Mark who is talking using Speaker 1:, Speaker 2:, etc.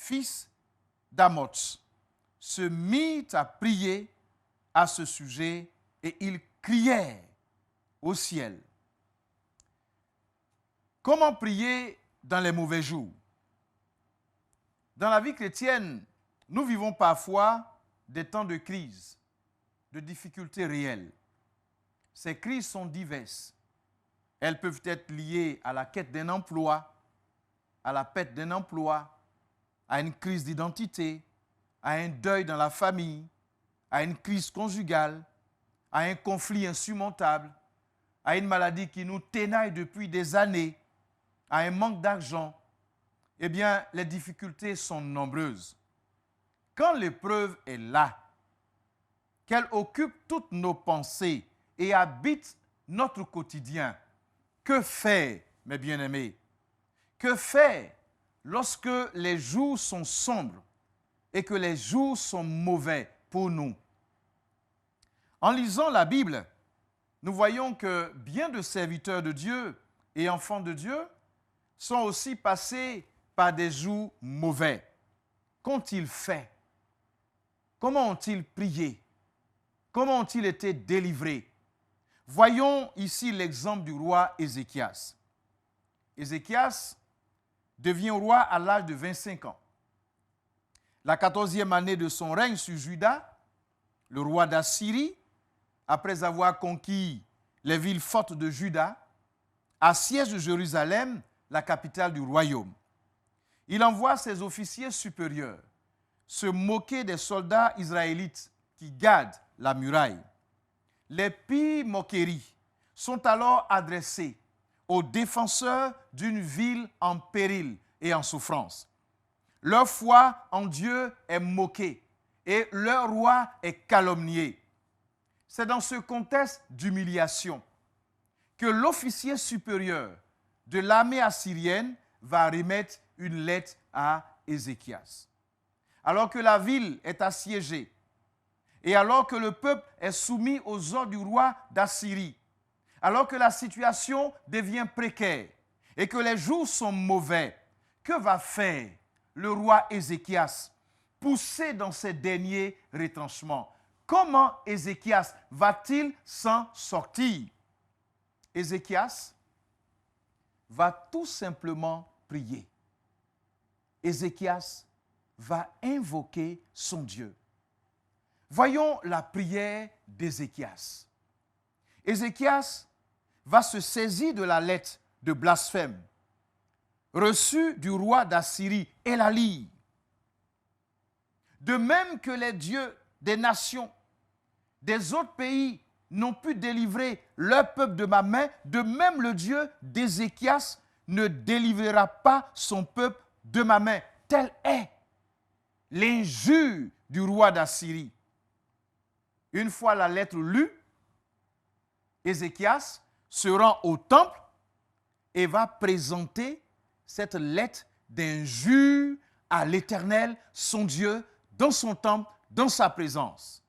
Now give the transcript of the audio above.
Speaker 1: fils d'Amoz, se mit à prier à ce sujet et il criait au ciel. Comment prier dans les mauvais jours? Dans la vie chrétienne, nous vivons parfois des temps de crise, de difficultés réelles. Ces crises sont diverses. Elles peuvent être liées à la quête d'un emploi, à la perte d'un emploi, à une crise d'identité, à un deuil dans la famille, à une crise conjugale, à un conflit insurmontable, à une maladie qui nous ténaille depuis des années, à un manque d'argent. Eh bien, les difficultés sont nombreuses. Quand l'épreuve est là, qu'elle occupe toutes nos pensées et habite notre quotidien, que faire, mes bien-aimés? Que faire lorsque les jours sont sombres et que les jours sont mauvais pour nous? En lisant la Bible, nous voyons que bien de serviteurs de Dieu et enfants de Dieu sont aussi passés par des jours mauvais. Qu'ont-ils fait? Comment ont-ils prié? Comment ont-ils été délivrés? Voyons ici l'exemple du roi Ézéchias. Ézéchias devient roi à l'âge de 25 ans. La 14e année de son règne sur Juda, le roi d'Assyrie, après avoir conquis les villes fortes de Juda, assiège de Jérusalem, la capitale du royaume. Il envoie ses officiers supérieurs se moquer des soldats israélites qui gardent la muraille. Les pires moqueries sont alors adressées aux défenseurs d'une ville en péril et en souffrance. Leur foi en Dieu est moquée et leur roi est calomnié. C'est dans ce contexte d'humiliation que l'officier supérieur de l'armée assyrienne va remettre une lettre à Ézéchias. Alors que la ville est assiégée et alors que le peuple est soumis aux ordres du roi d'Assyrie, alors que la situation devient précaire et que les jours sont mauvais, que va faire le roi Ézéchias, poussé dans ses derniers retranchements? Comment Ézéchias va-t-il s'en sortir? Ézéchias va tout simplement prier. Ézéchias va invoquer son Dieu. Voyons la prière d'Ézéchias. Ézéchias va se saisir de la lettre de blasphème reçue du roi d'Assyrie et la lire. De même que les dieux des nations, des autres pays n'ont pu délivrer leur peuple de ma main, de même le Dieu d'Ézéchias ne délivrera pas son peuple de ma main. Telle est l'injure du roi d'Assyrie. Une fois la lettre lue, Ézéchias se rend au temple et va présenter cette lettre d'injure à l'Éternel, son Dieu, dans son temple, dans sa présence.